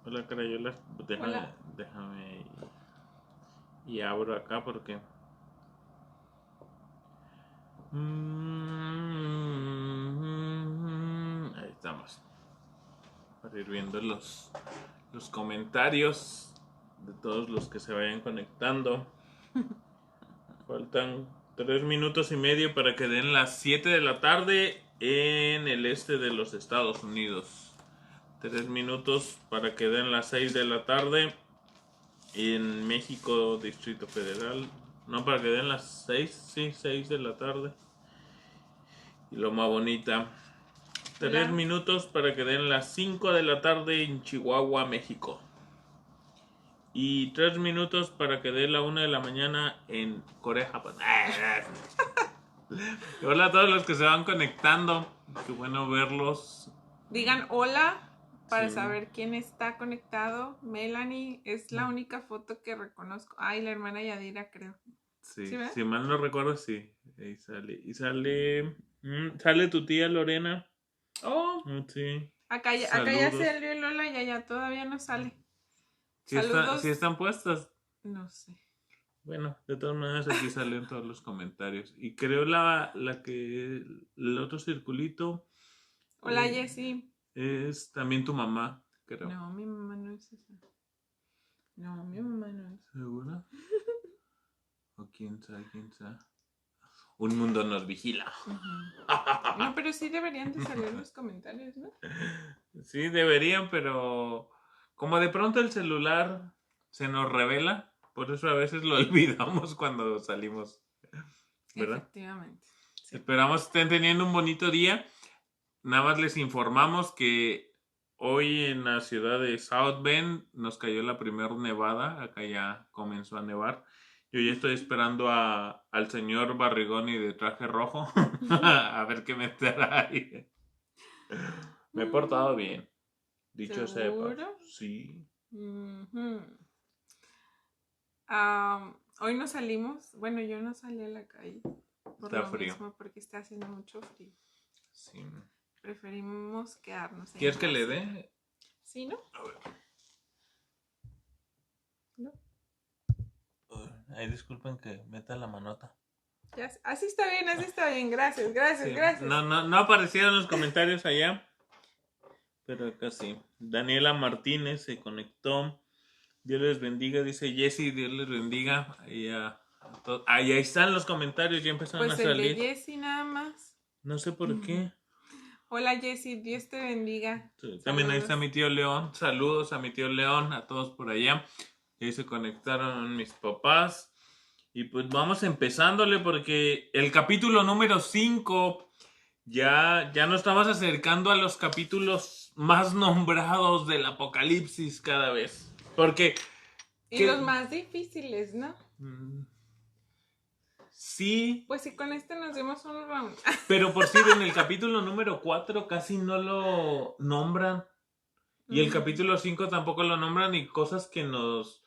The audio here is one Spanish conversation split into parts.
Hola, Carayola. Déjame, Hola. déjame y abro acá porque. Ahí estamos. Para ir viendo los comentarios de todos los que se vayan conectando. Faltan 3 minutos y medio para que den las 7 de la tarde en el este de los Estados Unidos. 3 minutos para que den las 6 de la tarde en México, Distrito Federal. No, para que den las 6, sí, 6 de la tarde. Y Loma Bonita. Tres Hola. minutos para que den las 5 de la tarde en Chihuahua, México. Y 3 minutos para que dé la 1 de la mañana en Corea, Japón. Hola a todos los que se van conectando. Qué bueno verlos. Digan hola para Sí, saber quién está conectado. Melanie es la única foto que reconozco. Ay, la hermana Yadira, creo. ¿Sí sí, ves? si mal no recuerdo, sí. Ahí sale. Y sale. Sale tu tía Lorena. Oh, Sí. acá ya Saludos. salió Lola, ya todavía no sale. Si Saludos. están puestas. No sé. Bueno, de todas maneras aquí salen todos los comentarios. Y creo la que el otro circulito Hola, eh, Jessie. es también tu mamá, creo. No, mi mamá no es esa. No, mi mamá no es. ¿Segura? ¿O quién sabe, quién sabe? Un mundo nos vigila. No, pero sí deberían de salir los comentarios, ¿no? Sí, deberían, pero como de pronto el celular se nos revela, por eso a veces lo olvidamos cuando salimos, ¿verdad? Efectivamente. Sí. Esperamos estén teniendo un bonito día. Nada más les informamos que hoy en la ciudad de South Bend nos cayó la primera nevada. Acá ya comenzó a nevar. Yo ya estoy esperando al señor Barrigoni de traje rojo a ver qué me trae. Me he portado bien, dicho sea de paso. ¿Seguro? Sí, Ujú. Hoy no salimos. Bueno, yo no salí a la calle por está lo frío. mismo, porque está haciendo mucho frío. Sí. Preferimos quedarnos en ¿Quieres que le casita. dé? ¿Sí, no? A ver. ¿No? Ay, disculpen que meta la manota. Ya, así está bien, así está bien. Gracias, gracias, Sí, gracias. no aparecieron los comentarios allá. Pero acá sí. Daniela Martínez se conectó. Dios les bendiga, dice Jessy. Dios les bendiga. Ahí están los comentarios, ya empezaron a Pues el de salir. Jessy nada más. No sé por qué. Hola Jessy, Dios te bendiga. Sí, también ahí está Saludos. mi tío León. Saludos a mi tío León, a todos por allá. Ahí se conectaron mis papás. Y pues vamos empezándole porque el capítulo número 5 ya nos estamos acercando a los capítulos más nombrados del Apocalipsis cada vez. Porque Y los que más difíciles, ¿no? mm, sí, Pues si con este nos dimos un round. pero por decir en el capítulo número 4 casi no lo nombran y el capítulo 5 tampoco lo nombran y cosas que nos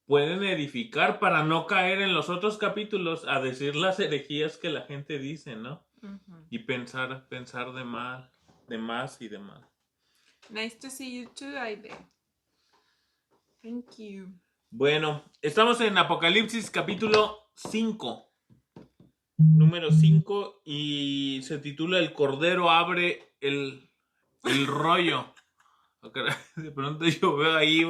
pueden edificar para no caer en los otros capítulos a decir las herejías que la gente dice, ¿no? Y pensar de más y de más. Nice to see you too, Aide. Thank you. Bueno, estamos en Apocalipsis capítulo 5, número 5, y se titula El Cordero abre el rollo. De pronto yo veo ahí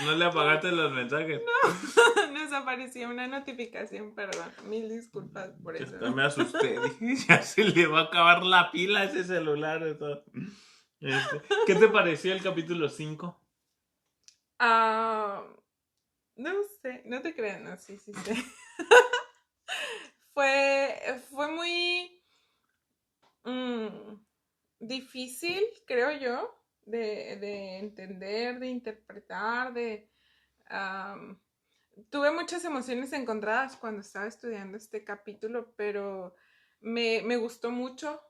No le apagaste los mensajes. No, nos apareció una notificación, perdón. Mil disculpas por Yo eso. hasta me asusté. Dije, ya se le va a acabar la pila a ese celular. ¿Qué te pareció el capítulo 5? Ah, no sé, no te creas, no, sí, sí, sí. Fue muy difícil, creo yo, de entender, de interpretar, um, tuve muchas emociones encontradas cuando estaba estudiando este capítulo, pero me gustó mucho,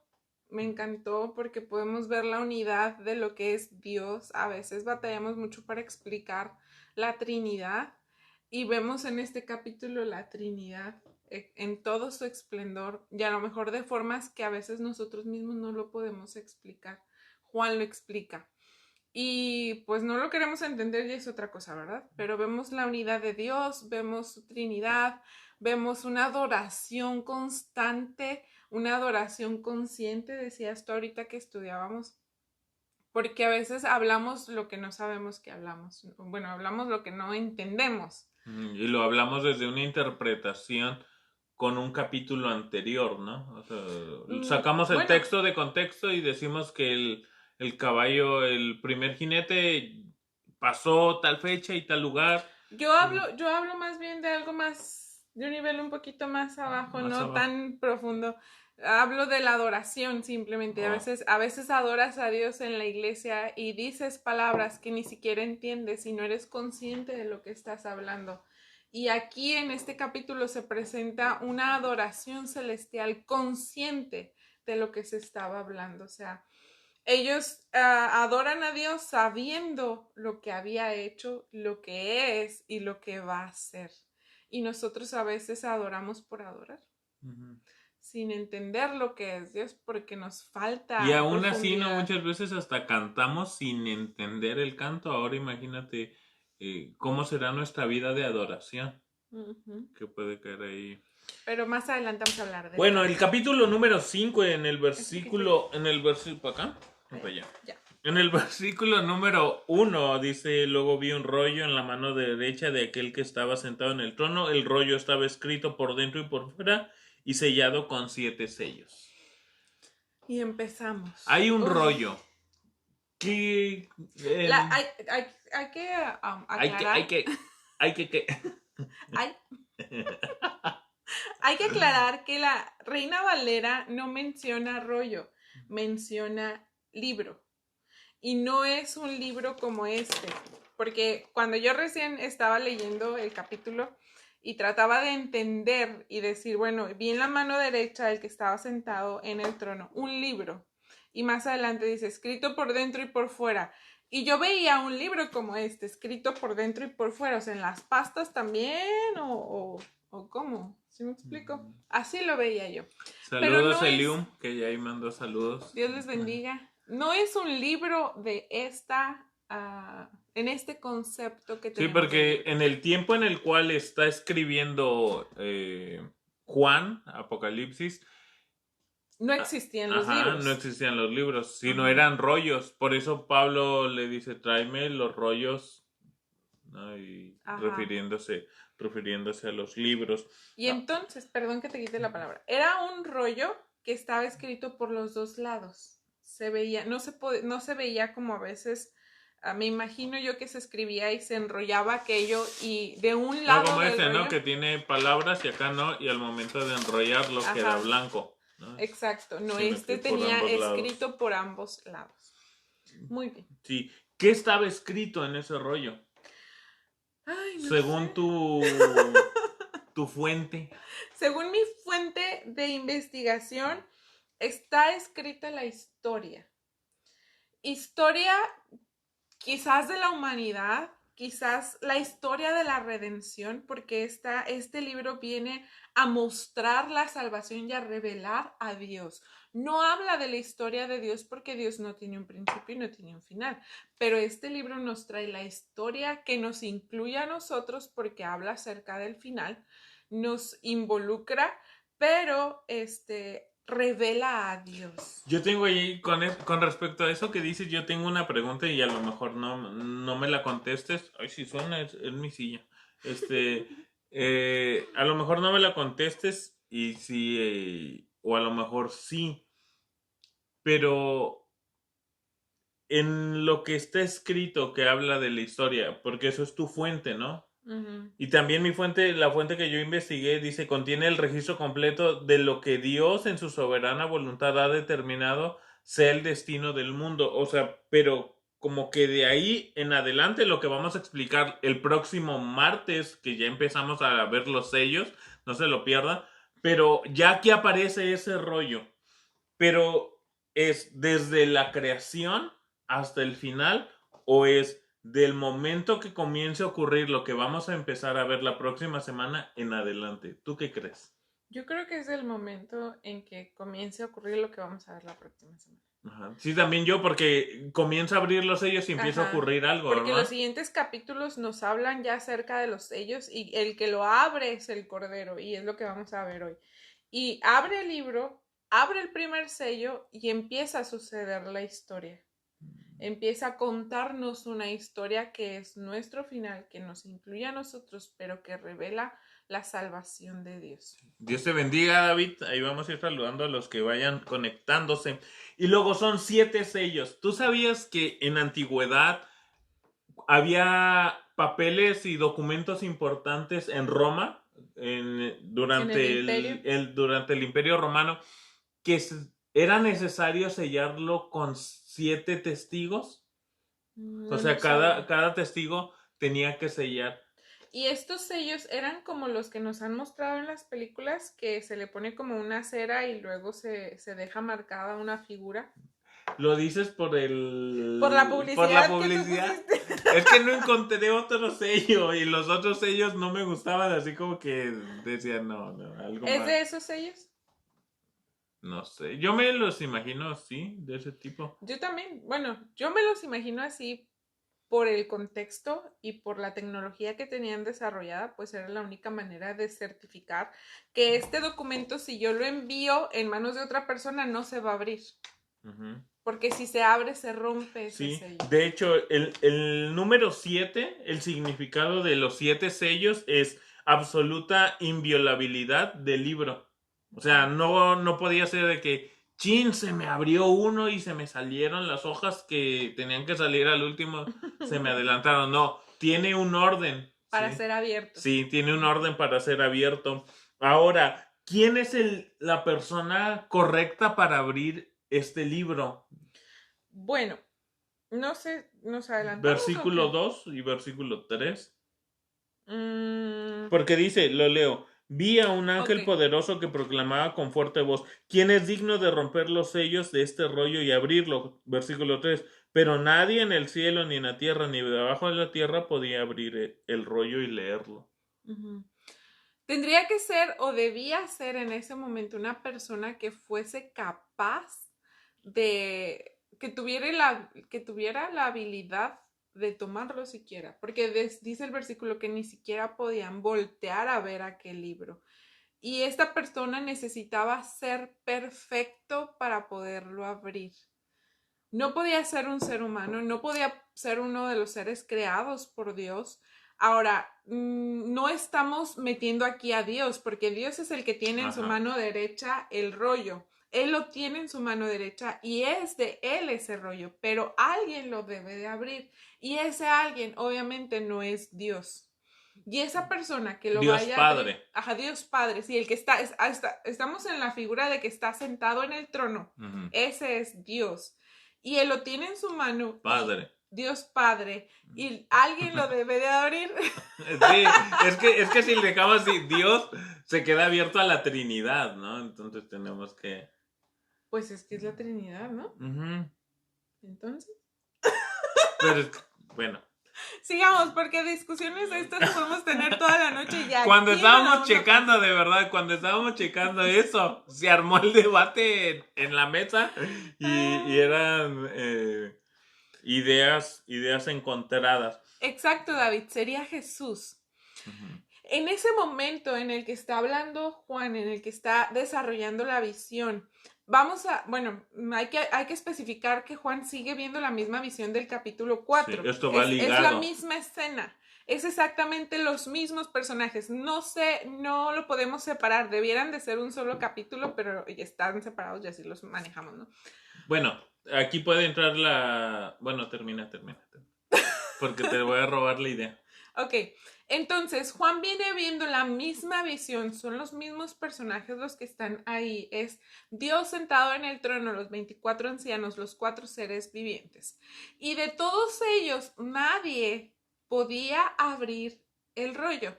me encantó porque podemos ver la unidad de lo que es Dios. A veces batallamos mucho para explicar la Trinidad y vemos en este capítulo la Trinidad en todo su esplendor y a lo mejor de formas que a veces nosotros mismos no lo podemos explicar. Juan lo explica. Y pues no lo queremos entender y es otra cosa, ¿verdad? Pero vemos la unidad de Dios, vemos su Trinidad, vemos una adoración constante, una adoración consciente, decías tú ahorita que estudiábamos, porque a veces hablamos lo que no sabemos que hablamos, bueno, hablamos lo que no entendemos. Y lo hablamos desde una interpretación con un capítulo anterior, ¿no? O sea, sacamos el Bueno, texto de contexto y decimos que el caballo, el primer jinete, pasó tal fecha y tal lugar. yo hablo más bien de algo más, de un nivel un poquito más abajo, Más no abajo. tan profundo. Hablo de la adoración simplemente. Oh. A veces adoras a Dios en la iglesia y dices palabras que ni siquiera entiendes y no eres consciente de lo que estás hablando. Y aquí en este capítulo se presenta una adoración celestial consciente de lo que se estaba hablando. O sea, ellos adoran a Dios sabiendo lo que había hecho, lo que es y lo que va a ser. Y nosotros a veces adoramos por adorar, sin entender lo que es Dios, porque nos falta Y aún así, ¿no? profundidad. Muchas veces hasta cantamos sin entender el canto. Ahora imagínate cómo será nuestra vida de adoración. Que puede caer ahí. Pero más adelante vamos a hablar de Bueno, eso. el capítulo número 5 en el poquito. versículo, ¿para acá? Para allá. Ya. En el versículo número 1 dice, luego vi un rollo en la mano derecha de aquel que estaba sentado en el trono. El rollo estaba escrito por dentro y por fuera y sellado con 7 sellos. Y empezamos. Hay un rollo que... Hay que aclarar. Hay que... Hay que aclarar que la Reina Valera no menciona rollo, menciona libro. Y no es un libro como este, porque cuando yo recién estaba leyendo el capítulo y trataba de entender y decir, bueno, vi en la mano derecha del que estaba sentado en el trono un libro. Y más adelante dice, escrito por dentro y por fuera. Y yo veía un libro como este, escrito por dentro y por fuera, o sea, en las pastas también, o cómo, ¿sí me explico? Así lo veía yo. Saludos no Elium, que ya ahí mandó saludos. Dios les bendiga. No es un libro de en este concepto que Sí, tenemos. porque en el tiempo en el cual está escribiendo Juan, Apocalipsis, no existían los libros. no existían los libros, sino eran rollos. Por eso Pablo le dice, tráeme los rollos, ¿no? Y refiriéndose a los libros. Y entonces, perdón que te quite la palabra, era un rollo que estaba escrito por los dos lados. Se veía, no se veía como a veces, me imagino yo que se escribía y se enrollaba aquello y de un lado. No, como del rollo, ¿no? Que tiene palabras y acá no, y al momento de enrollarlo queda blanco. ¿No? Exacto, no, Sino este que por tenía ambos escrito lados. por ambos lados. Muy bien. Sí. ¿Qué estaba escrito en ese rollo? Ay, no Según sé. tu fuente. Según mi fuente de investigación, está escrita la historia. Historia quizás de la humanidad, quizás la historia de la redención, porque este libro viene a mostrar la salvación y a revelar a Dios. No habla de la historia de Dios porque Dios no tiene un principio y no tiene un final, pero este libro nos trae la historia que nos incluye a nosotros porque habla acerca del final, nos involucra, pero revela a Dios. Yo tengo ahí, con respecto a eso que dices, yo tengo una pregunta y a lo mejor no me la contestes. Ay, si suena, es mi silla. A lo mejor no me la contestes y sí, o a lo mejor sí. Pero en lo que está escrito que habla de la historia, porque eso es tu fuente, ¿no? Y también la fuente que yo investigué, dice, contiene el registro completo de lo que Dios en su soberana voluntad ha determinado sea el destino del mundo. O sea, pero como que de ahí en adelante lo que vamos a explicar el próximo martes, que ya empezamos a ver los sellos, no se lo pierdan, pero ya aquí aparece ese rollo. Pero ¿es desde la creación hasta el final o es del momento que comience a ocurrir lo que vamos a empezar a ver la próxima semana en adelante? ¿Tú qué crees? Yo creo que es el momento en que comience a ocurrir lo que vamos a ver la próxima semana. Ajá. Sí, también yo, porque comienza a abrir los sellos y empieza a Ajá, ocurrir algo, porque ¿verdad? los siguientes capítulos nos hablan ya acerca de los sellos y el que lo abre es el Cordero y es lo que vamos a ver hoy. Y abre el libro, abre el primer sello y empieza a suceder la historia. Empieza a contarnos una historia que es nuestro final, que nos incluye a nosotros, pero que revela la salvación de Dios. Dios te bendiga, David. Ahí vamos a ir saludando a los que vayan conectándose. Y luego son 7 sellos. ¿Tú sabías que en antigüedad había papeles y documentos importantes en Roma En el durante imperio. durante el Imperio Romano que era necesario sellarlo con 7 testigos? O No sea, lo sabía. cada testigo tenía que sellar. Y estos sellos eran como los que nos han mostrado en las películas, que se le pone como una cera y luego se deja marcada una figura. ¿Lo dices Por la por la publicidad que tú publicidad? pusiste. Es que no encontré otro sello y los otros sellos no me gustaban, así como que decían, no, no, algo ¿Es más. de esos sellos? No sé, yo me los imagino así, de ese tipo. Yo también, bueno, yo me los imagino así por el contexto y por la tecnología que tenían desarrollada, pues era la única manera de certificar que este documento, si yo lo envío en manos de otra persona, no se va a abrir. Ujú. Porque si se abre, se rompe ese Sí, sello. de hecho, el número 7, el significado de los 7 sellos es absoluta inviolabilidad del libro. O sea, no podía ser de que, chin, se me abrió uno y se me salieron las hojas que tenían que salir al último, se me adelantaron. No, tiene un orden. Para Sí, ser abierto. sí, tiene un orden para ser abierto. Ahora, ¿quién es la persona correcta para abrir este libro? Bueno, no sé, ¿nos adelantamos o Versículo qué? 2 y versículo 3. Mm, Porque dice, lo leo, vi a un ok. ángel poderoso que proclamaba con fuerte voz, ¿quién es digno de romper los sellos de este rollo y abrirlo? Versículo 3. Pero nadie en el cielo, ni en la tierra, ni debajo de la tierra podía abrir el rollo y leerlo. Ujú. Tendría que ser o debía ser en ese momento una persona que fuese capaz de que tuviera la habilidad de tomarlo siquiera, porque dice el versículo que ni siquiera podían voltear a ver aquel libro. Y esta persona necesitaba ser perfecto para poderlo abrir. No podía ser un ser humano, no podía ser uno de los seres creados por Dios. Ahora, no estamos metiendo aquí a Dios, porque Dios es el que tiene en su Ajá. mano derecha el rollo. Él lo tiene en su mano derecha y es de él ese rollo, pero alguien lo debe de abrir y ese alguien obviamente no es Dios. Y esa persona que lo Dios vaya a abrir, Padre. ajá, Dios Padre, sí, el que estamos en la figura de que está sentado en el trono, Ujú. ese es Dios y él lo tiene en su mano y Padre. Dios Padre y alguien lo debe de abrir. Sí, es que si le dejamos así, Dios se queda abierto a la Trinidad, ¿no? Entonces tenemos que... Pues es que es la Trinidad, ¿no? Ujú. Entonces, Pero, bueno. sigamos, porque discusiones de estas podemos tener toda la noche y Cuando aquí no la estábamos vamos a checando, pasar. de verdad, cuando estábamos checando eso, se armó el debate en la mesa y Ah, eran ideas encontradas. exacto, David, sería Jesús. Ujú. En ese momento en el que está hablando Juan, en el que está desarrollando la visión, bueno, hay que especificar que Juan sigue viendo la misma visión del capítulo Sí, 4. esto va Es la ligado. misma escena. Es exactamente los mismos personajes. No sé, no lo podemos separar. Debieran de ser un solo capítulo, pero están separados y así los manejamos, ¿no? Bueno, aquí puede entrar la... Bueno, termina. Porque te voy a robar la idea. Ok, entonces Juan viene viendo la misma visión, son los mismos personajes los que están ahí, es Dios sentado en el trono, los 24 ancianos, los 4 seres vivientes. Y de todos ellos, nadie podía abrir el rollo.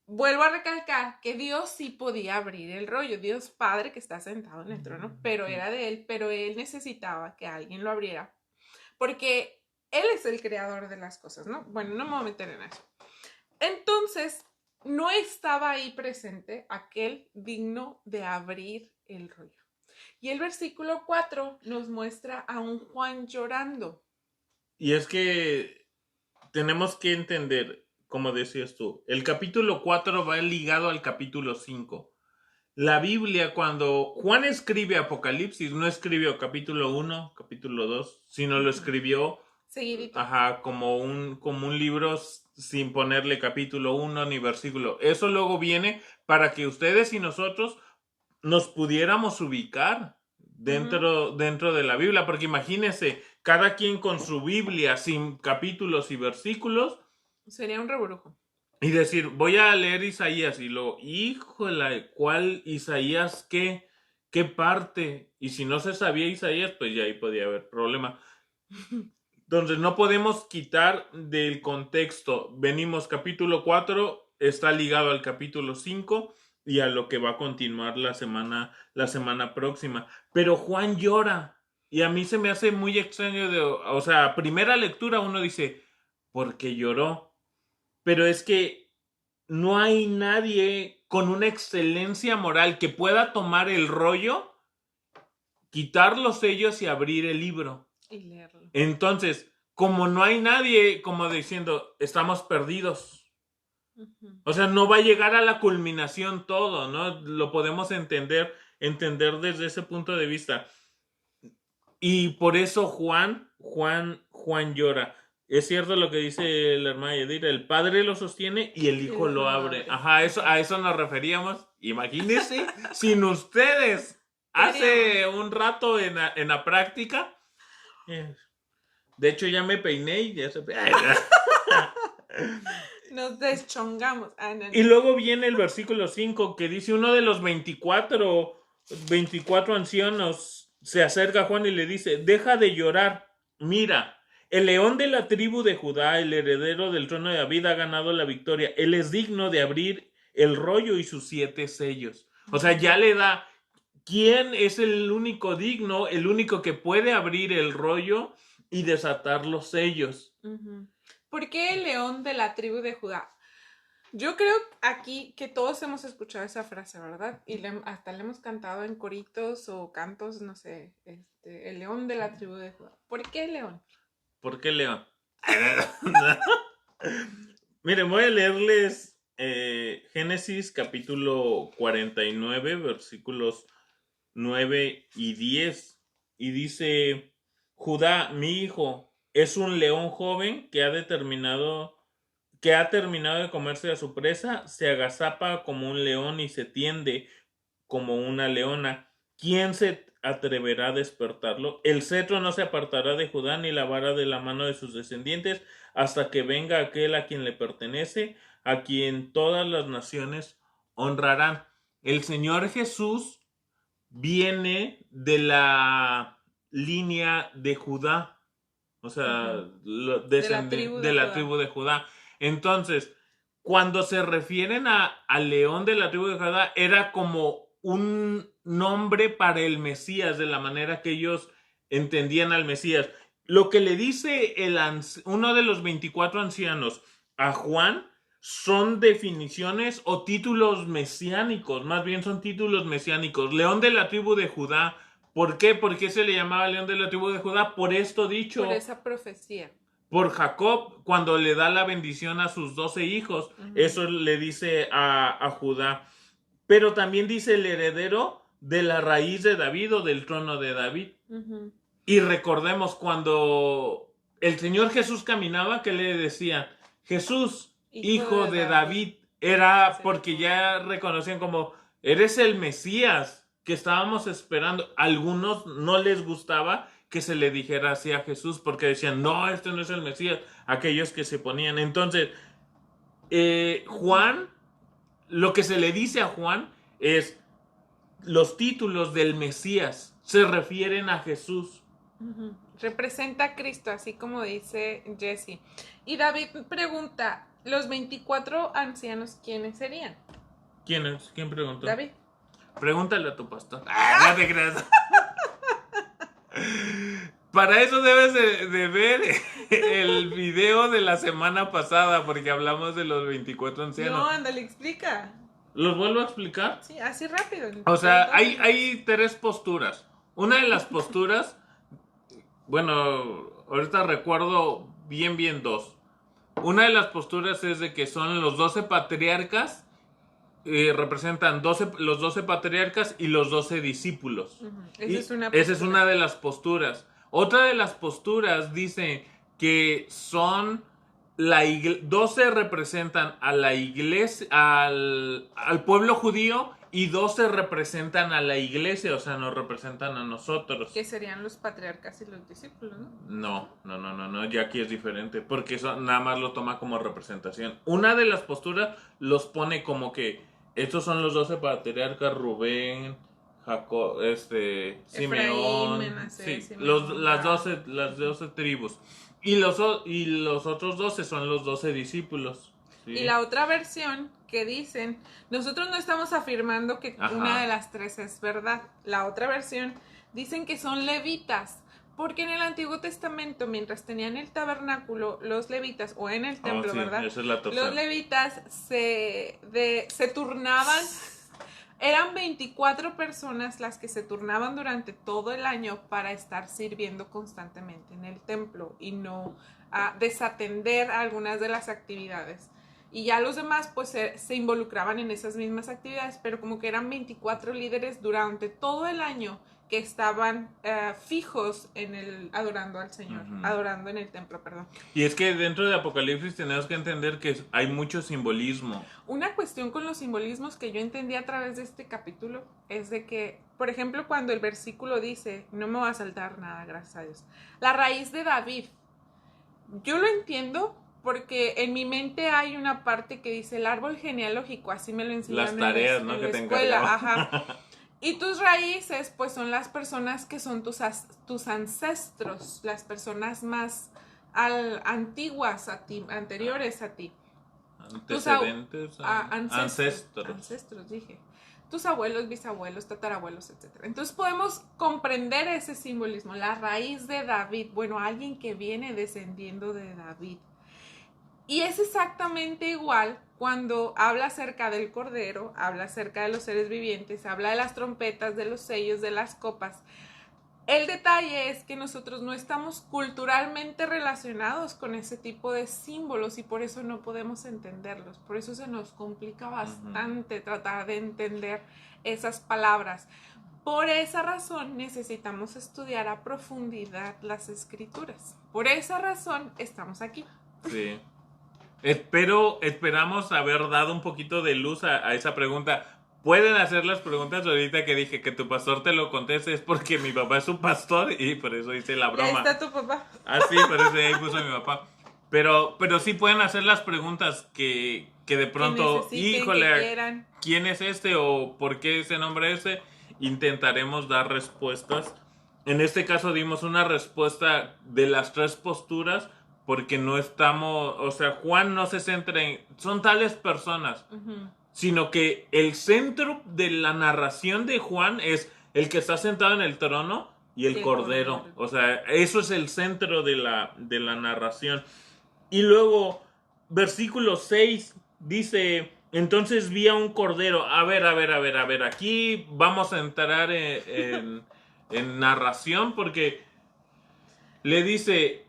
Vuelvo a recalcar que Dios sí podía abrir el rollo, Dios Padre que está sentado en el trono, pero era de él, pero él necesitaba que alguien lo abriera, porque él es el creador de las cosas, ¿no? Bueno, no me voy a meter en eso. Entonces, no estaba ahí presente aquel digno de abrir el rollo. Y el versículo 4 nos muestra a un Juan llorando. Y es que tenemos que entender, como decías tú, el capítulo 4 va ligado al capítulo 5. La Biblia, cuando Juan escribe Apocalipsis, no escribió capítulo 1, capítulo 2, sino lo escribió Seguidito. como un libro sin ponerle capítulo 1 ni versículo. Eso luego viene para que ustedes y nosotros nos pudiéramos ubicar dentro de la Biblia, porque imagínense, cada quien con su Biblia sin capítulos y versículos. Sería un reburujo. Y decir, voy a leer Isaías y luego, híjole, ¿cuál Isaías qué? ¿Qué parte? Y si no se sabía Isaías, pues ya ahí podía haber problema. Entonces no podemos quitar del contexto. Venimos capítulo 4, está ligado al capítulo 5 y a lo que va a continuar la semana próxima. Pero Juan llora y a mí se me hace muy extraño. O sea, primera lectura uno dice, ¿por qué lloró? Pero es que no hay nadie con una excelencia moral que pueda tomar el rollo, quitar los sellos y abrir el libro. Y leerlo. Entonces, como no hay nadie, como diciendo, estamos perdidos. O sea, no va a llegar a la culminación todo, ¿no? Lo podemos entender desde ese punto de vista. Y por eso Juan llora. Es cierto lo que dice la hermana Yadira, el padre lo sostiene y el hijo lo abre. Ajá, a eso nos referíamos. Imagínense, sin ustedes, hace un rato en la práctica. De hecho, ya me peiné y ya se... Nos deschongamos. Y luego viene el versículo 5 que dice, uno de los 24 ancianos se acerca a Juan y le dice, deja de llorar, mira, el león de la tribu de Judá, el heredero del trono de David, ha ganado la victoria. Él es digno de abrir el rollo y sus 7 sellos. O sea, ya le da, ¿quién es el único digno, el único que puede abrir el rollo y desatar los sellos? ¿Por qué el león de la tribu de Judá? Yo creo aquí que todos hemos escuchado esa frase, ¿verdad? Y hasta le hemos cantado en coritos o cantos, no sé, el león de la tribu de Judá. ¿Por qué león? ¿Por qué león? Miren, voy a leerles Génesis capítulo 49, versículos 9 y 10. Y dice, Judá, mi hijo, es un león joven que ha terminado de comerse a su presa, se agazapa como un león y se tiende como una leona. ¿Quién se atreverá a despertarlo? El cetro no se apartará de Judá, ni la vara de la mano de sus descendientes, hasta que venga aquel a quien le pertenece, a quien todas las naciones honrarán. El Señor Jesús viene de la línea de Judá, o sea, de la tribu de Judá. Entonces, cuando se refieren al león de la tribu de Judá, era como un nombre para el Mesías, de la manera que ellos entendían al Mesías. Lo que le dice uno de los 24 ancianos a Juan son definiciones o títulos mesiánicos, más bien son títulos mesiánicos. León de la tribu de Judá. ¿Por qué? ¿Por qué se le llamaba león de la tribu de Judá? Por esto dicho. Por esa profecía. Por Jacob, cuando le da la bendición a sus 12 hijos. Eso le dice a Judá. Pero también dice el heredero de la raíz de David o del trono de David. Y recordemos cuando el Señor Jesús caminaba, que le decía, Jesús, hijo de David. Era porque ya reconocían como, eres el Mesías que estábamos esperando. A algunos no les gustaba que se le dijera así a Jesús, porque decían, no, este no es el Mesías, aquellos que se ponían. Entonces, Juan, lo que se le dice a Juan es, los títulos del Mesías se refieren a Jesús. Representa a Cristo, así como dice Jesse. Y David pregunta, ¿los 24 ancianos quiénes serían? ¿Quiénes? ¿Quién preguntó? David. Pregúntale a tu pastor. No te creas. Para eso debes de ver el video de la semana pasada, porque hablamos de los 24 ancianos. No, ándale, explica. ¿Los vuelvo a explicar? Sí, así rápido. O sea, hay tres posturas. Una de las posturas, bueno, ahorita recuerdo bien dos. Una de las posturas es de que son los 12 patriarcas, representan los 12 patriarcas y los 12 discípulos. Esa es una de las posturas. Otra de las posturas dice que son 12 representan a la iglesia, al pueblo judío, y 12 representan a la iglesia, o sea, nos representan a nosotros. Que serían los patriarcas y los discípulos, ¿no? No, ya aquí es diferente, porque eso nada más lo toma como representación. Una de las posturas los pone como que estos son los 12 patriarcas: Rubén, Jacob, Simeón, Menasés, sí, Simeón, las 12 tribus. Y los otros 12 son los 12 discípulos. ¿Sí? Y la otra versión que dicen, nosotros no estamos afirmando que una de las tres es verdad. La otra versión dicen que son levitas, porque en el Antiguo Testamento, mientras tenían el tabernáculo, los levitas, o en el templo, sí, ¿verdad? Esa es la tercera. Los levitas se turnaban. Eran 24 personas las que se turnaban durante todo el año para estar sirviendo constantemente en el templo y no desatender algunas de las actividades. Y ya los demás pues se involucraban en esas mismas actividades, pero como que eran 24 líderes durante todo el año que estaban fijos adorando al Señor, adorando en el templo, perdón. Y es que dentro de Apocalipsis tenemos que entender que hay mucho simbolismo. Una cuestión con los simbolismos que yo entendí a través de este capítulo es de que, por ejemplo, cuando el versículo dice, no me va a saltar nada, gracias a Dios, la raíz de David, yo lo entiendo porque en mi mente hay una parte que dice el árbol genealógico, así me lo enseñaron las tareas, en ¿no? la Que te escuela, ajá. Y tus raíces, pues son las personas que son tus ancestros, las personas más antiguas a ti, anteriores a ti. Antecedentes, ancestros, dije. Tus abuelos, bisabuelos, tatarabuelos, etc. Entonces podemos comprender ese simbolismo, la raíz de David, bueno, alguien que viene descendiendo de David. Y es exactamente igual cuando habla acerca del Cordero, habla acerca de los seres vivientes, habla de las trompetas, de los sellos, de las copas. El detalle es que nosotros no estamos culturalmente relacionados con ese tipo de símbolos y por eso no podemos entenderlos. Por eso se nos complica bastante tratar de entender esas palabras. Por esa razón necesitamos estudiar a profundidad las escrituras. Por esa razón estamos aquí. Sí. Esperamos haber dado un poquito de luz a esa pregunta. Pueden hacer las preguntas ahorita que dije que tu pastor te lo conteste, es porque mi papá es un pastor y por eso hice la broma. Ahí está tu papá. Ah, sí, por eso ahí puso a mi papá. Pero sí pueden hacer las preguntas que de pronto, híjole, ¿quién es este o por qué ese nombre ese? Intentaremos dar respuestas. En este caso dimos una respuesta de las tres posturas porque no estamos, o sea, Juan no se centra en, son tales personas, sino que el centro de la narración de Juan es el que está sentado en el trono y el cordero. O sea, eso es el centro de la narración. Y luego, versículo 6 dice, entonces vi a un cordero. A ver, aquí vamos a entrar en narración porque le dice,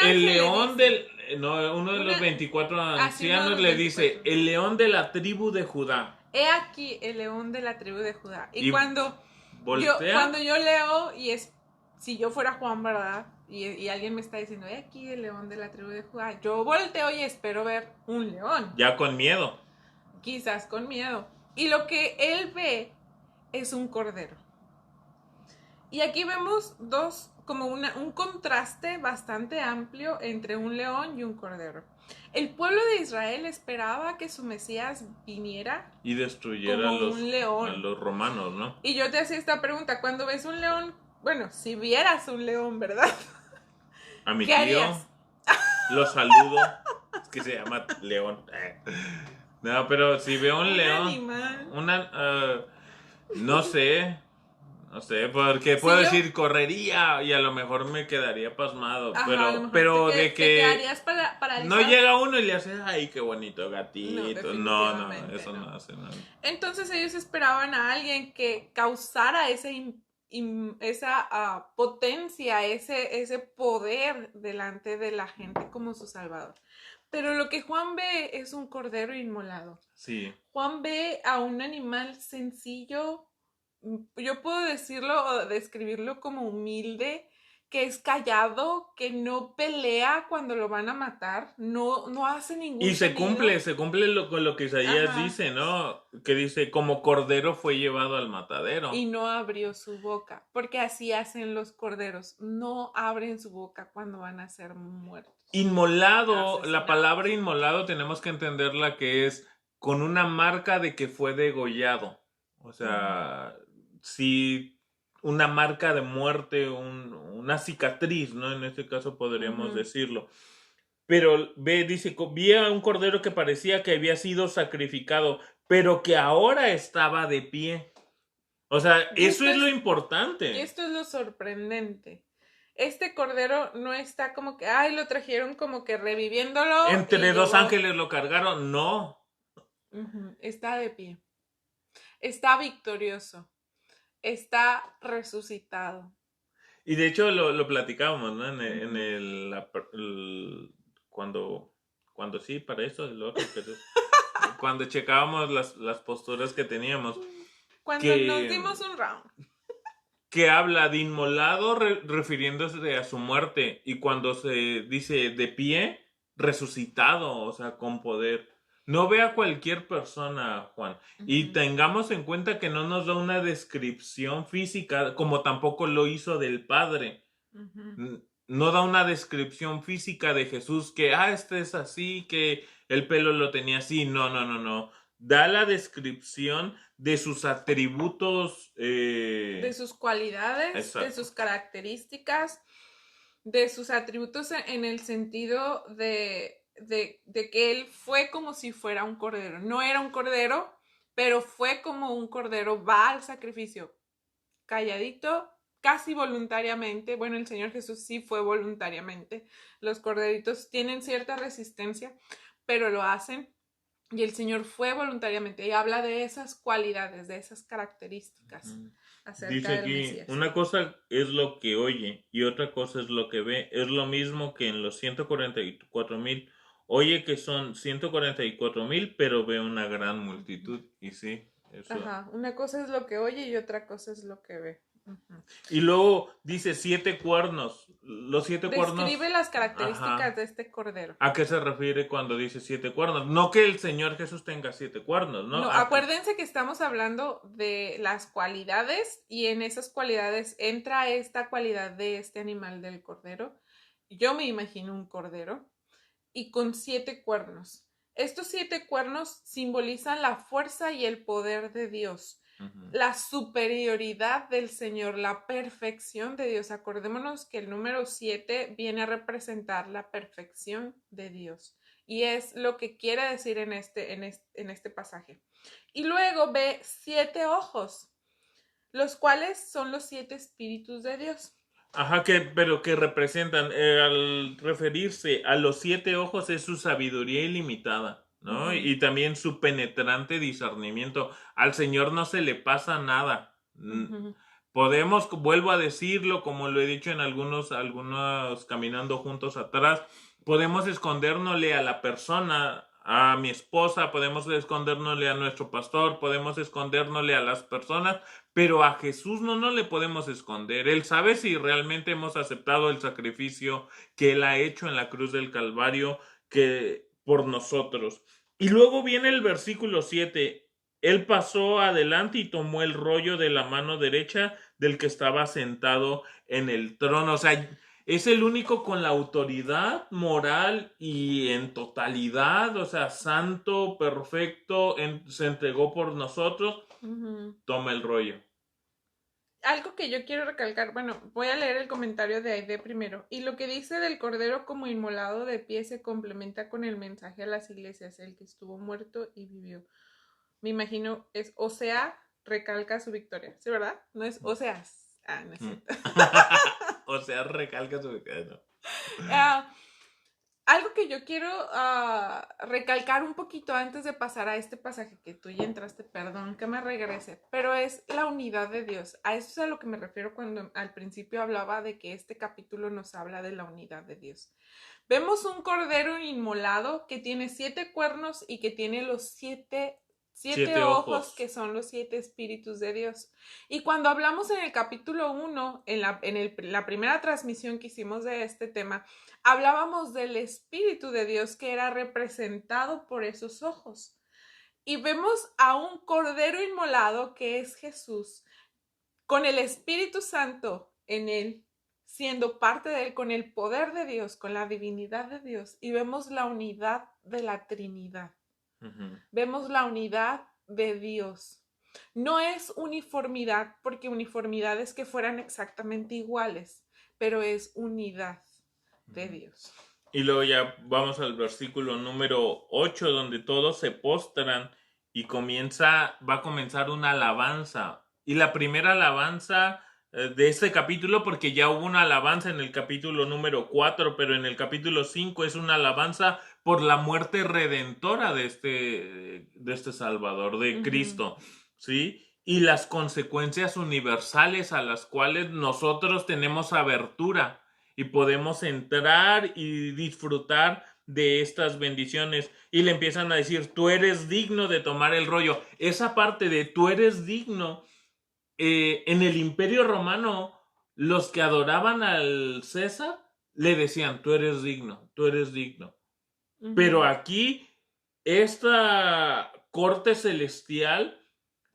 el león del... No, uno de los 24 ancianos le dice, el león de la tribu de Judá. He aquí el león de la tribu de Judá. Y cuando yo leo, si yo fuera Juan, ¿verdad? Y alguien me está diciendo, he aquí el león de la tribu de Judá, yo volteo y espero ver un león. Ya con miedo. Quizás con miedo. Y lo que él ve es un cordero. Y aquí vemos como un contraste bastante amplio entre un león y un cordero. El pueblo de Israel esperaba que su Mesías viniera y destruyera un león. A los romanos, ¿no? Y yo te hacía esta pregunta, cuando ves un león, bueno, si vieras un león, ¿verdad? A mi tío harías? Lo saludo, es que se llama León. No, pero si veo un león, animal. no sé, No sé, porque Si puedo yo, decir correría y a lo mejor me quedaría pasmado, ajá, a lo mejor pero de te que quedarías no paralizado. llega uno y le hace, ay, qué bonito No, gatito. No, no, definitivamente eso no. no hace nada. Entonces ellos esperaban a alguien que causara esa potencia, ese poder delante de la gente como su salvador. Pero lo que Juan ve es un cordero inmolado. Sí. Juan ve a un animal sencillo, yo puedo decirlo o describirlo como humilde, que es callado, que no pelea cuando lo van a matar, no hace Y ningún sonido. se cumple con lo que Isaías Ajá. dice, ¿no? Que dice, como cordero fue llevado al Y matadero. no abrió su boca, porque así hacen los corderos, no abren su boca cuando van a ser muertos, Inmolado, la palabra asesinados. inmolado tenemos que entenderla que es con una marca de que fue degollado. O Ujú, sea, si una marca de muerte, una cicatriz, ¿no? En este caso podríamos ujú, decirlo. Pero ve, dice, vi a un cordero que parecía que había sido sacrificado, pero que ahora estaba de pie. O sea, Y eso esto es lo es, y importante. esto es lo sorprendente. Este cordero no está como que, ay, lo trajeron como que reviviéndolo y Entre dos llegó. ángeles lo cargaron. No. Ujú, está de pie, está victorioso, está resucitado. Y de hecho lo platicábamos, ¿no? Ujú. Cuando, cuando sí, para eso, el otro, cuando checábamos las posturas que teníamos, Cuando nos que, dimos un round. que habla de inmolado refiriéndose a su muerte y cuando se dice de pie, resucitado, o sea, con poder. No ve a cualquier persona, Juan, y Ujú, tengamos en cuenta que no nos da una descripción física, como tampoco lo hizo del Padre. ujú. No da una descripción física de Jesús que, este es así, que el pelo lo tenía así. No, no, no, no. Da la descripción de sus atributos. De sus cualidades, de Exacto. sus características, de sus atributos en el sentido de que él fue como si fuera un cordero. No era un cordero, pero fue como un cordero, va al sacrificio, calladito, casi voluntariamente. Bueno, el Señor Jesús sí fue voluntariamente. Los corderitos tienen cierta resistencia, pero lo hacen. Y el Señor fue voluntariamente y habla de esas cualidades, de esas características acerca Dice del aquí, Mesías. una cosa es lo que oye y otra cosa es lo que ve. Es lo mismo que en los 144,000. Oye que son 144,000, pero ve una gran multitud. Y sí, eso. Ajá, una cosa es lo que oye y otra cosa es lo que ve. Ujú. Y luego dice 7 cuernos. Los 7 cuernos, Describe las características ajá. de este cordero. ¿A qué se refiere cuando dice 7 cuernos? No que el Señor Jesús tenga 7 cuernos, ¿no? No, acuérdense que estamos hablando de las cualidades y en esas cualidades entra esta cualidad de este animal del cordero. Yo me imagino un cordero y con 7 cuernos. Estos 7 cuernos simbolizan la fuerza y el poder de Dios, Ujú. la superioridad del Señor, la perfección de Dios. Acordémonos que el número 7 viene a representar la perfección de Dios. Y es lo que quiere decir en este pasaje. Y luego ve 7 ojos, los cuales son los 7 espíritus de Dios. Ajá, pero que representan, al referirse a los 7 ojos es su sabiduría ilimitada, Uh ¿no? -huh, Y también su penetrante discernimiento. Al Señor no se le pasa nada. uh -huh. Podemos, vuelvo a decirlo, como lo he dicho en algunos caminando juntos atrás, podemos escondérnosle a la persona, a mi esposa, podemos escondérnosle a nuestro pastor, podemos escondérnosle a las personas, pero a Jesús no le podemos esconder. Él sabe si realmente hemos aceptado el sacrificio que Él ha hecho en la cruz del Calvario que por nosotros. Y luego viene el versículo 7. Él pasó adelante y tomó el rollo de la mano derecha del que estaba sentado en el trono. O sea, es el único con la autoridad moral y en totalidad, o sea, santo, perfecto, se entregó por nosotros. Uh -huh. Toma el rollo. Algo que yo quiero recalcar, bueno, voy a leer el comentario de Aide primero. Y lo que dice del cordero como inmolado de pie se complementa con el mensaje a las iglesias, el que estuvo muerto y vivió. Me imagino es, o sea, recalca su victoria, ¿sí, verdad? No es Oseas. No es cierto. O sea, recalca su victoria, ¿no? Algo que yo quiero recalcar un poquito antes de pasar a este pasaje que tú ya entraste, perdón que me regrese, pero es la unidad de Dios. A eso es a lo que me refiero cuando al principio hablaba de que este capítulo nos habla de la unidad de Dios. Vemos un cordero inmolado que tiene 7 cuernos y que tiene los siete ojos, que son los 7 espíritus de Dios. Y cuando hablamos en el capítulo 1, en la primera transmisión que hicimos de este tema, hablábamos del espíritu de Dios que era representado por esos ojos. Y vemos a un cordero inmolado que es Jesús, con el Espíritu Santo en él, siendo parte de él, con el poder de Dios, con la divinidad de Dios, y vemos la unidad de la Trinidad. Vemos la unidad de Dios. No es uniformidad, porque uniformidad es que fueran exactamente iguales, pero es unidad de Dios. Y luego ya vamos al versículo número 8, donde todos se postran y va a comenzar una alabanza. Y la primera alabanza de este capítulo, porque ya hubo una alabanza en el capítulo número 4, pero en el capítulo 5 es una alabanza por la muerte redentora de este Salvador, de Cristo, ¿sí? Y las consecuencias universales a las cuales nosotros tenemos abertura y podemos entrar y disfrutar de estas bendiciones. Y le empiezan a decir, tú eres digno de tomar el rollo. Esa parte de tú eres digno, en el Imperio Romano, los que adoraban al César le decían, tú eres digno, tú eres digno. Pero aquí, esta corte celestial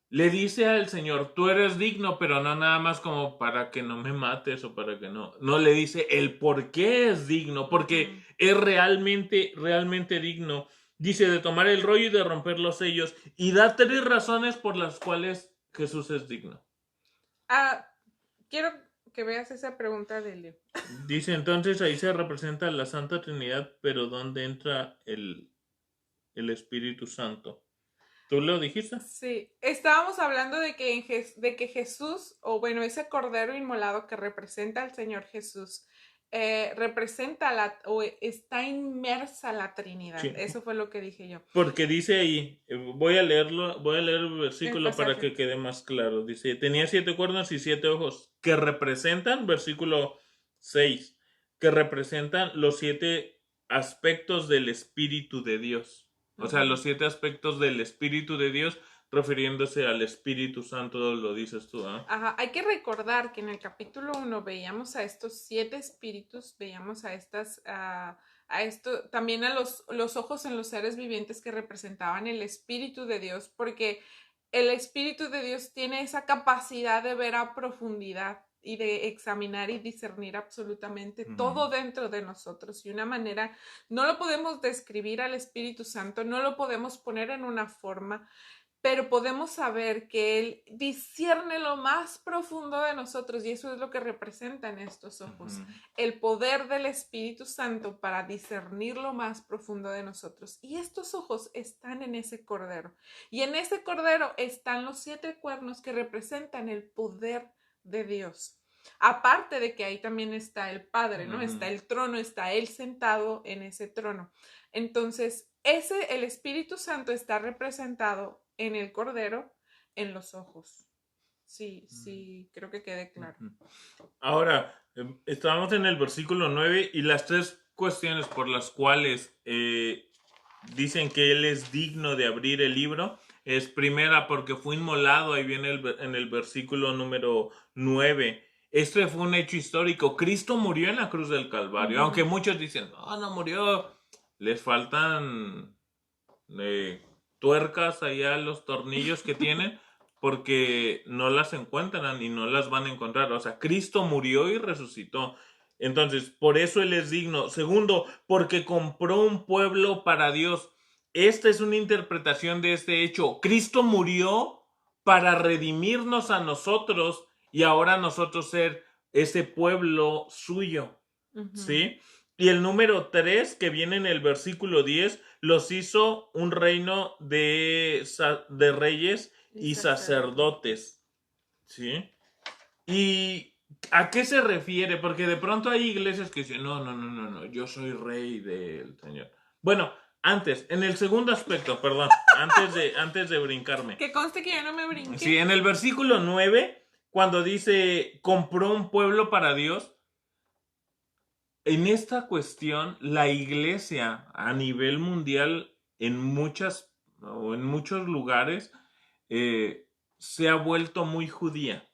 le dice al Señor, tú eres digno, pero no nada más como para que no me mates o para que no. No, le dice el por qué es digno, porque es realmente, realmente digno. Dice de tomar el rollo y de romper los sellos. Y da 3 razones por las cuales Jesús es digno. Quiero que veas esa pregunta de Leo. Dice entonces, ahí se representa la Santa Trinidad, pero ¿dónde entra el Espíritu Santo? ¿Tú lo dijiste? Sí, estábamos hablando de que Jesús, o bueno, ese cordero inmolado que representa al Señor Jesús, representa o está inmersa la Trinidad. Sí. Eso fue lo que dije yo. Porque dice ahí, voy a leer el versículo para que quede más claro. Dice, tenía 7 cuernos y 7 ojos, que representan, versículo 6, que representan los 7 aspectos del Espíritu de Dios. O sea, los 7 aspectos del Espíritu de Dios, refiriéndose al Espíritu Santo, lo dices tú, ¿eh? Ajá, hay que recordar que en el capítulo 1 veíamos a estos 7 espíritus, veíamos también a los ojos en los seres vivientes que representaban el Espíritu de Dios, porque el Espíritu de Dios tiene esa capacidad de ver a profundidad y de examinar y discernir absolutamente todo dentro de nosotros. Y una manera, no lo podemos describir al Espíritu Santo, no lo podemos poner en una forma, pero podemos saber que Él discierne lo más profundo de nosotros, y eso es lo que representan estos ojos. El poder del Espíritu Santo para discernir lo más profundo de nosotros. Y estos ojos están en ese cordero. Y en ese cordero están los 7 cuernos que representan el poder de Dios. Aparte de que ahí también está el Padre, ¿no? Está el trono, está Él sentado en ese trono. Entonces, el Espíritu Santo está representado en el cordero, en los ojos. Sí, creo que quede claro. Ahora, estábamos en el versículo 9 y las 3 cuestiones por las cuales dicen que Él es digno de abrir el libro. Es primera, porque fue inmolado, ahí viene en el versículo número 9. Este fue un hecho histórico. Cristo murió en la cruz del Calvario, aunque muchos dicen, no murió. Les faltan tuercas allá, los tornillos que tienen, porque no las encuentran y no las van a encontrar. O sea, Cristo murió y resucitó. Entonces, por eso Él es digno. Segundo, porque compró un pueblo para Dios. Esta es una interpretación de este hecho. Cristo murió para redimirnos a nosotros y ahora nosotros ser ese pueblo suyo. ¿Sí? Y el número 3, que viene en el versículo 10, los hizo un reino de reyes y sacerdotes, ¿sí? ¿Y a qué se refiere? Porque de pronto hay iglesias que dicen, no, yo soy rey del Señor. Bueno, antes, en el segundo aspecto, perdón, antes de brincarme. Que conste que yo no me brinqué. Sí, en el versículo 9, cuando dice, compró un pueblo para Dios, en esta cuestión, la iglesia a nivel mundial, en muchos lugares, se ha vuelto muy judía.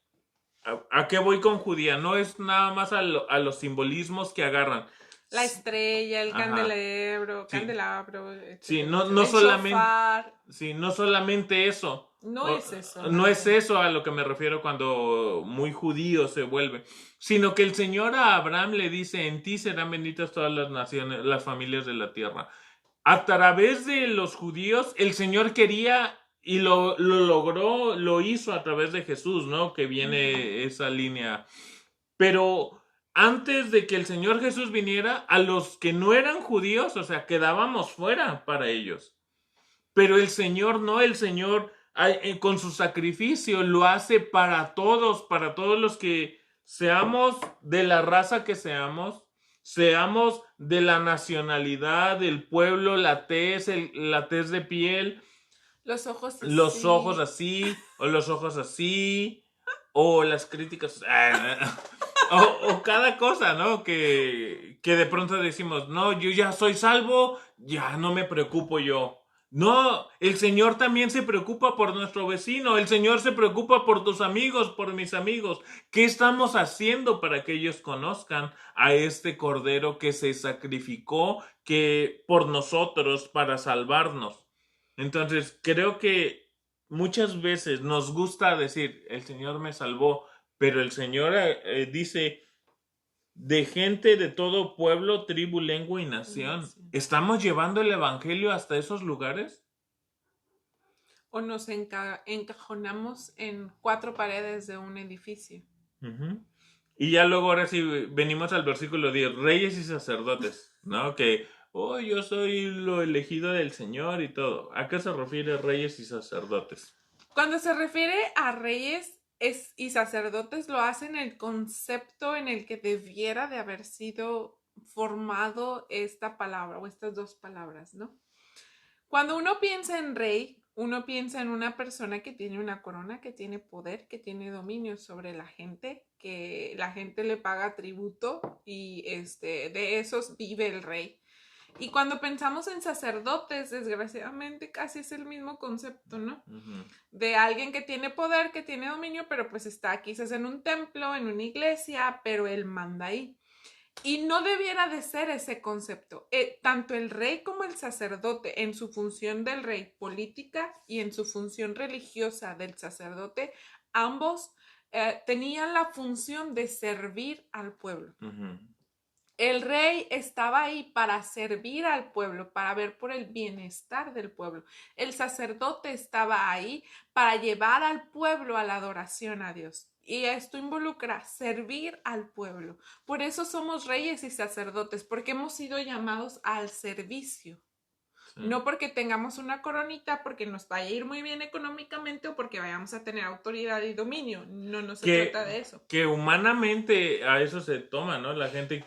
¿A qué voy con judía? No es nada más a los simbolismos que agarran. La estrella, el Ajá. candelabro, Sí. candelabro, Sí, etcétera, no etcétera. El solamente, shofar. sí, no solamente eso. No es eso. No es bien. eso a lo que me refiero cuando muy judío se vuelve, sino que el Señor a Abraham le dice, en ti serán benditas todas las naciones, las familias de la tierra. A través de los judíos, el Señor quería y lo logró, lo hizo a través de Jesús, ¿no? Que viene esa línea. Pero antes de que el Señor Jesús viniera, a los que no eran judíos, o sea, quedábamos fuera para ellos. Pero el Señor no, el Señor con su sacrificio lo hace para todos los que seamos de la raza que seamos de la nacionalidad, del pueblo, la tez de piel, Los ojos así. los ojos así, o los ojos así, o las críticas, o cada cosa, ¿no? Que de pronto decimos, no, yo ya soy salvo, ya no me preocupo yo. No, el Señor también se preocupa por nuestro vecino, el Señor se preocupa por tus amigos, por mis amigos. ¿Qué estamos haciendo para que ellos conozcan a este Cordero que se sacrificó por nosotros para salvarnos? Entonces, creo que muchas veces nos gusta decir, el Señor me salvó, pero el Señor dice, de gente de todo pueblo, tribu, lengua y nación. ¿Estamos llevando el Evangelio hasta esos lugares? O nos encajonamos en 4 paredes de un edificio. Y ya luego ahora sí venimos al versículo 10, reyes y sacerdotes, ¿no? Que, yo soy lo elegido del Señor y todo. ¿A qué se refiere reyes y sacerdotes? Cuando se refiere a reyes y sacerdotes, lo hace en el concepto en el que debiera de haber sido formado esta palabra o estas dos palabras, ¿no? Cuando uno piensa en rey, uno piensa en una persona que tiene una corona, que tiene poder, que tiene dominio sobre la gente, que la gente le paga tributo y de esos vive el rey. Y cuando pensamos en sacerdotes, desgraciadamente casi es el mismo concepto, ¿no? De alguien que tiene poder, que tiene dominio, pero pues está quizás en un templo, en una iglesia, pero él manda ahí. Y no debiera de ser ese concepto. Tanto el rey como el sacerdote, en su función del rey política y en su función religiosa del sacerdote, ambos tenían la función de servir al pueblo. El rey estaba ahí para servir al pueblo, para ver por el bienestar del pueblo. El sacerdote estaba ahí para llevar al pueblo a la adoración a Dios. Y esto involucra servir al pueblo. Por eso somos reyes y sacerdotes, porque hemos sido llamados al servicio. No porque tengamos una coronita, porque nos vaya a ir muy bien económicamente o porque vayamos a tener autoridad y dominio. No se trata de eso. Que humanamente a eso se toma, ¿no? La gente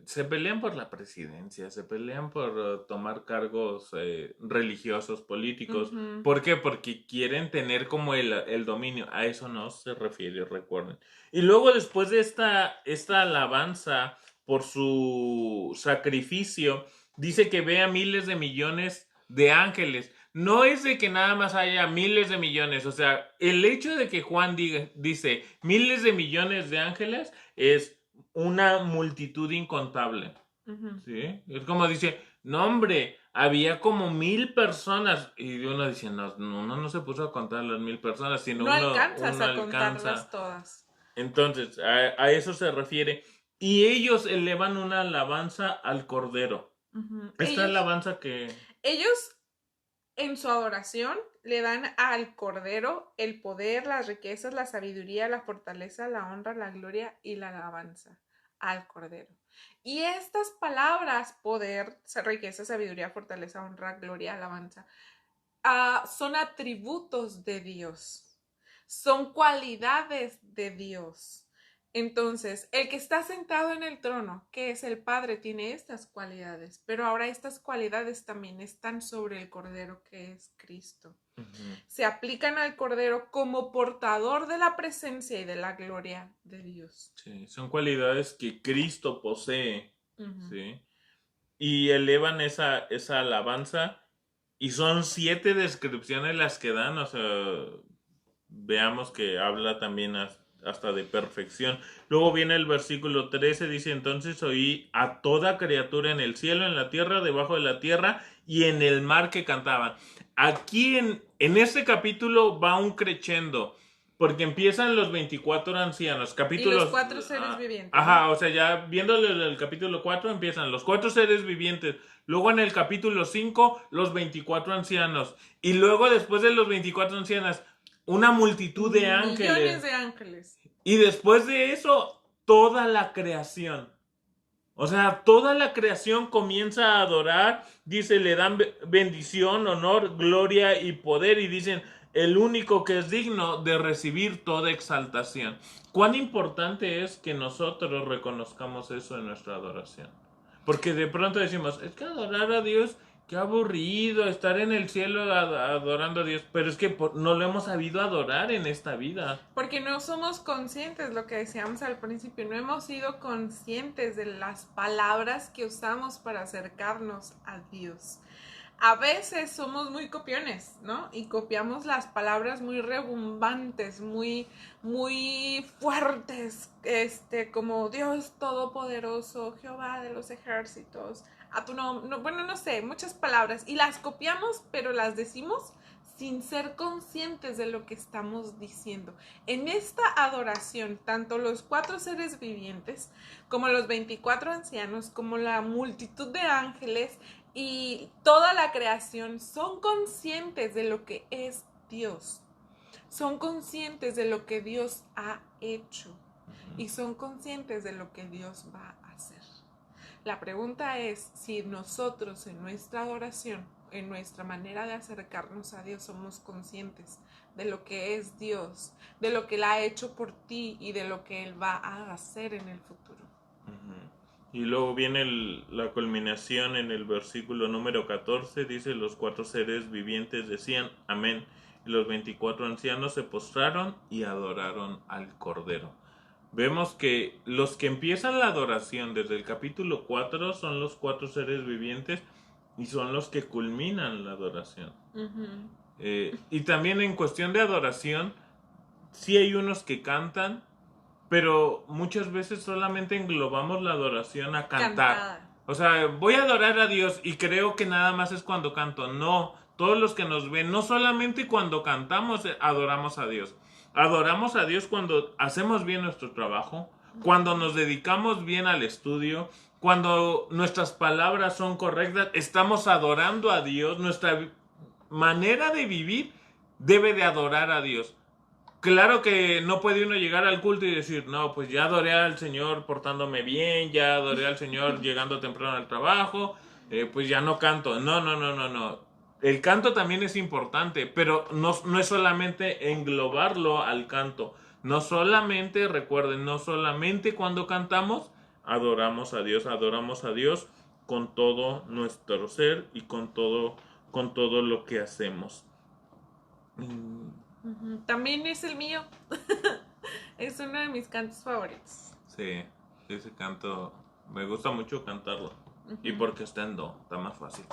se pelean por la presidencia, se pelean por tomar cargos religiosos, políticos. ¿Por qué? Porque quieren tener como el dominio. A eso no se refiere, recuerden. Y luego después de esta alabanza por su sacrificio, dice que ve a miles de millones de ángeles. No es de que nada más haya miles de millones, o sea, el hecho de que Juan dice miles de millones de ángeles es una multitud incontable. ¿Sí? Es como dice, no hombre, había como 1,000 personas y uno dice, no se puso a contar las 1,000 personas, sino no uno alcanzas a contarlas todas. Entonces, a eso se refiere. Y ellos elevan una alabanza al Cordero. Esta alabanza que... Ellos en su adoración le dan al Cordero el poder, las riquezas, la sabiduría, la fortaleza, la honra, la gloria y la alabanza al Cordero. Y estas palabras, poder, riqueza, sabiduría, fortaleza, honra, gloria, alabanza, son atributos de Dios, son cualidades de Dios. Entonces, el que está sentado en el trono, que es el Padre, tiene estas cualidades, pero ahora estas cualidades también están sobre el Cordero, que es Cristo. Se aplican al Cordero como portador de la presencia y de la gloria de Dios. Sí, son cualidades que Cristo posee, ¿sí? Y elevan esa alabanza, y son 7 descripciones las que dan, o sea, veamos que habla también hasta de perfección. Luego viene el versículo 13, dice: entonces oí a toda criatura en el cielo, en la tierra, debajo de la tierra y en el mar que cantaban. Aquí en este capítulo va un crescendo, porque empiezan los 24 ancianos, capítulos... Y los 4 seres vivientes. Ajá, ¿no? O sea, ya viéndole el capítulo 4 empiezan los 4 seres vivientes. Luego en el capítulo 5, los 24 ancianos. Y luego después de los 24 ancianos, una multitud de ángeles. Millones de ángeles. Y después de eso, toda la creación. O sea, toda la creación comienza a adorar. Dice, le dan bendición, honor, gloria y poder. Y dicen, el único que es digno de recibir toda exaltación. ¿Cuán importante es que nosotros reconozcamos eso en nuestra adoración? Porque de pronto decimos, es que adorar a Dios, qué aburrido estar en el cielo adorando a Dios. Pero es que no lo hemos sabido adorar en esta vida. Porque no somos conscientes, lo que decíamos al principio, no hemos sido conscientes de las palabras que usamos para acercarnos a Dios. A veces somos muy copiones, ¿no? Y copiamos las palabras muy rebumbantes, muy fuertes, como Dios Todopoderoso, Jehová de los ejércitos, a tu nombre, bueno, no sé, muchas palabras, y las copiamos, pero las decimos sin ser conscientes de lo que estamos diciendo. En esta adoración, tanto los 4 seres vivientes, como los 24 ancianos, como la multitud de ángeles y toda la creación son conscientes de lo que es Dios. Son conscientes de lo que Dios ha hecho y son conscientes de lo que Dios va a hacer. La pregunta es si nosotros en nuestra adoración, en nuestra manera de acercarnos a Dios, somos conscientes de lo que es Dios, de lo que Él ha hecho por ti y de lo que Él va a hacer en el futuro. Y luego viene la culminación en el versículo número 14, dice, los 4 seres vivientes decían amén, y los 24 ancianos se postraron y adoraron al Cordero. Vemos que los que empiezan la adoración desde el capítulo 4 son los 4 seres vivientes y son los que culminan la adoración. Y también en cuestión de adoración, sí hay unos que cantan, pero muchas veces solamente englobamos la adoración a cantar. Cantada. O sea, voy a adorar a Dios y creo que nada más es cuando canto. No, todos los que nos ven, no solamente cuando cantamos adoramos a Dios. Adoramos a Dios cuando hacemos bien nuestro trabajo, cuando nos dedicamos bien al estudio, cuando nuestras palabras son correctas, estamos adorando a Dios. Nuestra manera de vivir debe de adorar a Dios. Claro que no puede uno llegar al culto y decir, no, pues ya adoré al Señor portándome bien, ya adoré al Señor llegando temprano al trabajo, pues ya no canto. No. El canto también es importante, pero no es solamente englobarlo al canto. No solamente, recuerden, no solamente cuando cantamos, adoramos a Dios con todo nuestro ser y con todo lo que hacemos. También es el mío. Es uno de mis cantos favoritos. Sí, ese canto me gusta mucho cantarlo. Y porque está en do, está más fácil.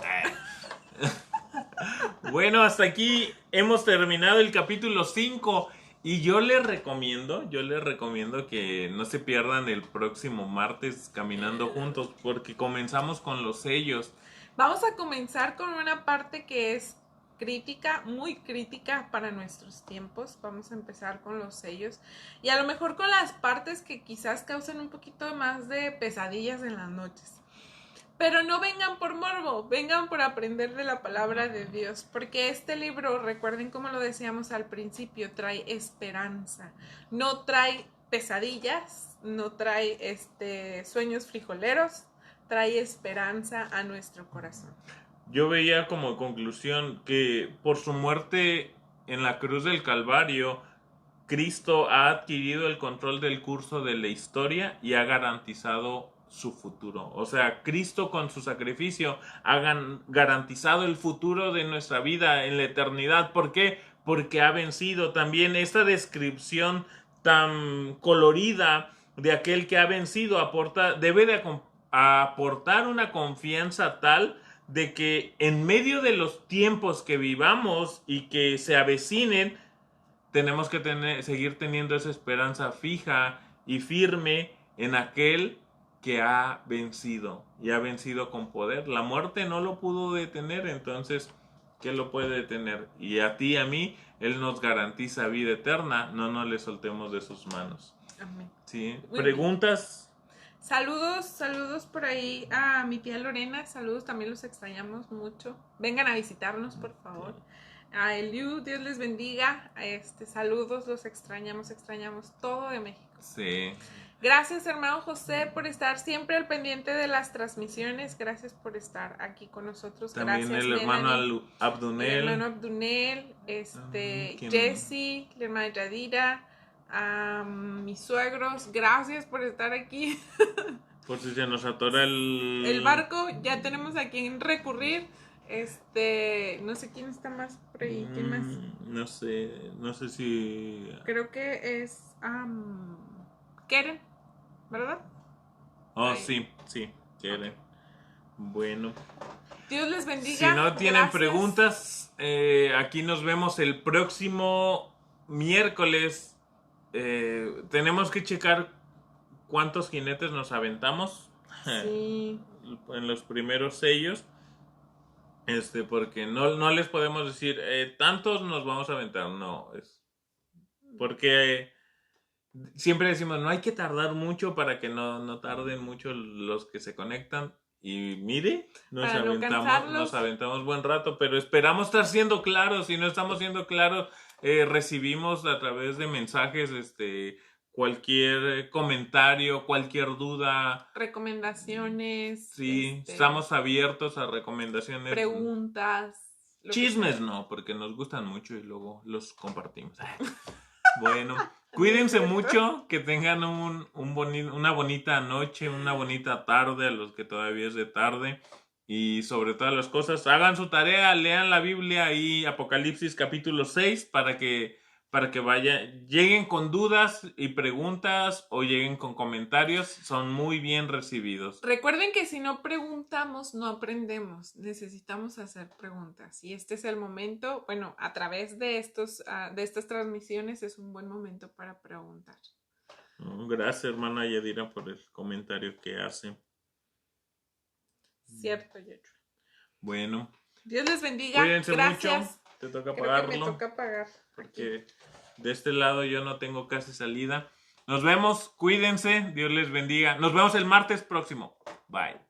Bueno, hasta aquí hemos terminado el capítulo 5. Y yo les recomiendo que no se pierdan el próximo martes Caminando Juntos, porque comenzamos con los sellos. Vamos a comenzar con una parte que es crítica, muy crítica para nuestros tiempos. Vamos a empezar con los sellos y a lo mejor con las partes que quizás causen un poquito más de pesadillas en las noches. Pero no vengan por morbo, vengan por aprender de la palabra de Dios, porque este libro, recuerden como lo decíamos al principio, trae esperanza, no trae pesadillas, no trae sueños frijoleros, trae esperanza a nuestro corazón. yo veía como conclusión que por su muerte en la cruz del Calvario, Cristo ha adquirido el control del curso de la historia y ha garantizado su futuro. O sea, Cristo con su sacrificio ha garantizado el futuro de nuestra vida en la eternidad. ¿Por qué? Porque ha vencido. También esta descripción tan colorida de aquel que ha vencido debe de aportar una confianza tal de que en medio de los tiempos que vivamos y que se avecinen, tenemos que seguir teniendo esa esperanza fija y firme en aquel que ha vencido y ha vencido con poder. La muerte no lo pudo detener, entonces, ¿qué lo puede detener? Y a ti y a mí, Él nos garantiza vida eterna, no nos le soltemos de sus manos. Amén. ¿Sí? Muy ¿Preguntas? Saludos por ahí a mi tía Lorena, saludos, también los extrañamos mucho. Vengan a visitarnos, por favor. A Eliu, Dios les bendiga. Saludos, los extrañamos todo de México. Sí. Gracias, hermano José, por estar siempre al pendiente de las transmisiones. Gracias por estar aquí con nosotros. También gracias, el hermano Abdunel. El hermano Abdunel, Jesse, la hermana Yadira, a mis suegros. Gracias por estar aquí. Por si se nos atora el barco, ya tenemos a quien recurrir. No sé quién está más por ahí. ¿Quién más? No sé si... Creo que es Keren, ¿verdad? Oh, sí, Keren. Bueno. Dios les bendiga. Si no tienen gracias. preguntas, aquí nos vemos el próximo miércoles. Tenemos que checar cuántos jinetes nos aventamos. Sí. En los primeros sellos. Porque no les podemos decir tantos nos vamos a aventar. No, porque siempre decimos no hay que tardar mucho para que no tarden mucho los que se conectan. Y mire, nos aventamos buen rato, pero esperamos estar siendo claros. Si no estamos siendo claros, recibimos a través de mensajes cualquier comentario, cualquier duda, recomendaciones. Sí, estamos abiertos a recomendaciones. Preguntas. Chismes no, porque nos gustan mucho y luego los compartimos. Bueno, cuídense mucho, que tengan una bonita noche, una bonita tarde a los que todavía es de tarde. Y sobre todas las cosas, hagan su tarea, lean la Biblia y Apocalipsis capítulo 6 para que lleguen con dudas y preguntas o lleguen con comentarios, son muy bien recibidos. Recuerden que si no preguntamos, no aprendemos, necesitamos hacer preguntas y este es el momento, bueno, a través de estas transmisiones es un buen momento para preguntar. Gracias, hermana Yadira, por el comentario que hace. Cierto, Yadira. Bueno. Dios les bendiga. Cuídense Gracias. mucho. Te toca pagarlo. Me toca pagar. Porque de este lado yo no tengo casi salida. Nos vemos. Cuídense. Dios les bendiga. Nos vemos el martes próximo. Bye.